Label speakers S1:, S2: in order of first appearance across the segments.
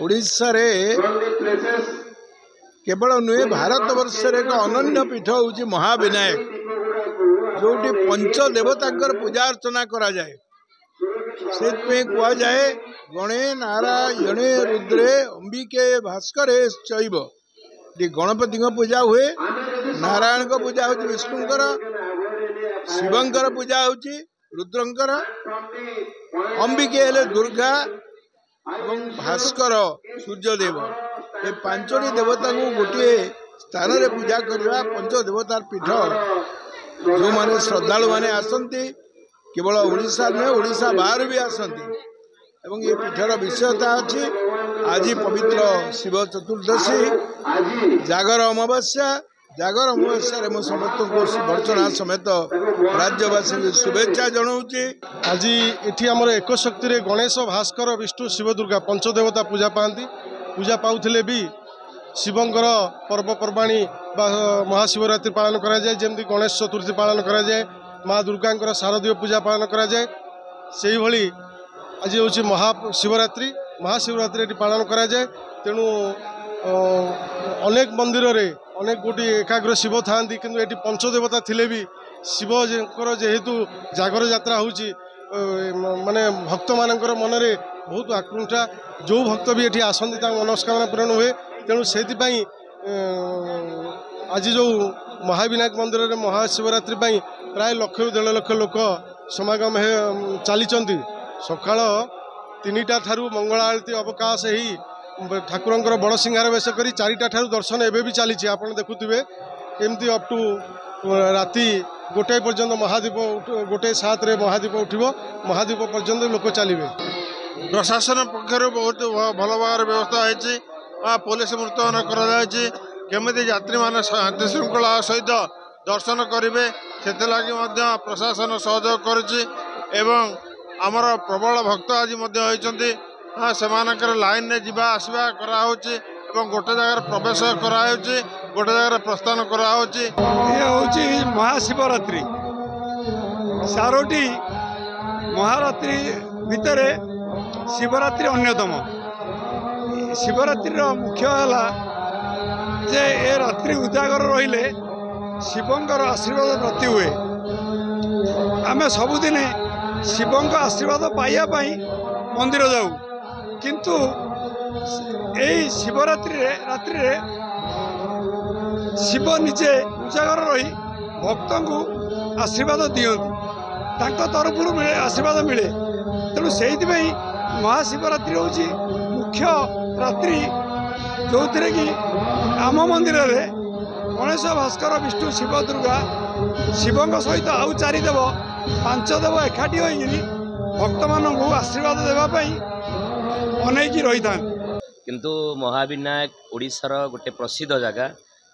S1: ओडिशा रे केवल नुहे भारत वर्ष एक अनन्य पीठ हूँ महाविनायक जोटी पंचदेवता पूजा अर्चना करा जाए से कह जाए गणे नारायणे रुद्रे अंबिके भास्करे चैव गणपति पूजा हुए नारायण को पूजा हूँ विष्णुकर शिवंकर पूजा हूँ रुद्रंकर अंबिके हेले दुर्गा और भास्कर सूर्यदेव ये पांचटी देवता को गोटे स्थान रे पूजा करवा पंचदेवतार पीठ जो माने श्रद्धालु माने आसंती केवल ओडिशा नुहे ओडिशा बाहर भी आसंती एवं ये पीठर विषयता अच्छी आज पवित्र शिव चतुर्दशी जागर अमावस्या समस्त को वर्चना समेत राज्यवासी शुभेच्छा जनाऊँगी।
S2: आज ये आमर एक शक्ति गणेश भास्कर विष्णु शिव दुर्गा पंचदेवता पूजा पाती पूजा पाऊले भी शिवंकर पर्वपर्वाणी महाशिवरात्रि पालन करा जाए जमी गणेश चतुर्थी पालन करा जाए माँ दुर्गा शारदीय पूजा पालन करा जाए से भली आज हूँ महाशिवरात्रि पालन करा जाए तेणु अनेक मंदिर रे अनेक गोटी एकाग्र शिव था किंतु ये पंचदेवता थिले भी शिवकर जेहेतु जागर यात्रा होची माने भक्त मानकर मनरे बहुत आकांक्षा जो भक्त भी ये आसती मनस्कामना पूरण हुए तेणु से आज जो महाविनायक मंदिर में महाशिवरात्रि प्राय 1.5 लाख लोक समागम चली सकाल 3टा ठारू मंगल आरती अवकाश ही ठाकुर बड़ सिंहार वेश कर 4टा ठारू दर्शन एवं भी चली आप देखुवे एमती अप टू राति 1 पर्यंत महादीप 1:07 महादीप उठिब महादीप पर्यंत लोक चलिए।
S3: प्रशासन पक्षर बहुत भल भाव व्यवस्था है पुलिस मुतयन करमी यात्री मैंने शांति श्रृंखला सहित दर्शन करेंगे से प्रशासन सहयोग कर आमर प्रबल भक्त आज से लाइन में जीवा आसवा कराऊँच गोटे जगार प्रवेश कराऊँच गोटे जगार प्रस्थान कराऊँच।
S4: ये हूँ महाशिवरात्रि 4टी महारात्रि भितर शिवरात्रि अन्यतम। शिवरात्रि मुख्य है जे ए रात्रि उजागर रहिले शिवंकर आशीर्वाद प्रति हुए आम सबुदिन शिवंक आशीर्वाद पाइबापी मंदिर जाऊ किंतु यही शिवरात्रि रात्रि शिव निजे उजागर रही भक्त को आशीर्वाद दिखती तरफ आशीर्वाद मिले तेणु से महाशिवरात्रि हूँ मुख्य रात्रि जो थे कि आम मंदिर रे गणेश भास्कर विष्णु शिव दुर्गा शिवंक सहित आउ 4 देव 5 देव एकाठी होगी भक्त मान आशीर्वाद देवाई अनेक रही था।
S5: किंतु महाविनायक ओडिशार गोटे प्रसिद्ध जगह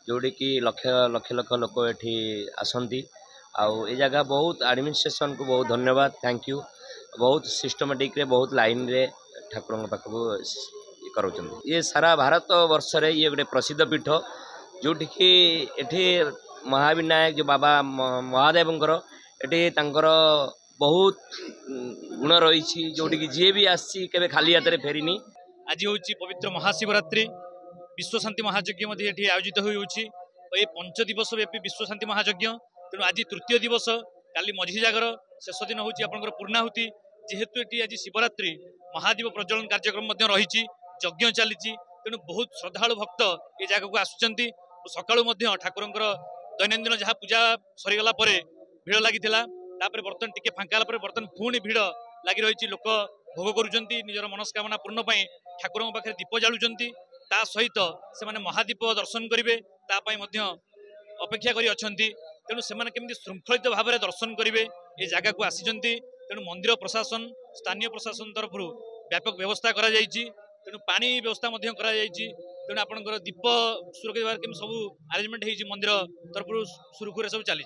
S5: जोड़ी कि लक्ष लक्ष लोक ये आसती आउ ये जगह बहुत एडमिनिस्ट्रेशन को बहुत धन्यवाद थैंक यू बहुत सिस्टमेटिक रे बहुत लाइन रे ठाकुर पाखक कर ये सारा भारत वर्ष रे ये गोटे प्रसिद्ध पीठ जोटि कि एठी महाविनायक जो बाबा महादेवंकर एठी तांकर बहुत गुण रही जोटि कि जी भी आसी केबे खाली हाथ रे फेरिनी।
S6: आज हूँ पवित्र महाशिवरात्रि विश्व शांति महायज्ञ ये आयोजित होती ये 5 दिवस व्यापी विश्व शांति महायज्ञ तेणु आज तृतीय दिवस काली मझी जागर शेष दिन हूँ आपंकर पूर्णाहुति जेहेतु ये आज शिवरात्रि महादीप प्रज्वलन कार्यक्रम रही यज्ञ चली तेणु बहुत श्रद्धालु भक्त ये जगह को आसुच्च सका ठाकुर दैनंदिन जहाँ पूजा सरीगला भिड़ लगी बर्तन टिके फांका बर्तन पुणी भिड़ लगी रही लोक भोग करुँच निजर मनस्कामना पूर्ण ठाकुर पाखे दीप जालुंट ता सहित से महादीप दर्शन करेंगे अपेक्षा कर तेणु से श्रृंखलित भाव में दर्शन करेंगे ये जगह को आसी तेणु मंदिर प्रशासन स्थानीय प्रशासन तरफ व्यापक व्यवस्था करा जायछि तेणु पानी व्यवस्था करा जायछि तेणु आपणकर दीप सुरक्षा सब अरेंजमेंट होती मंदिर तरफ सुरुखुरे सब चली।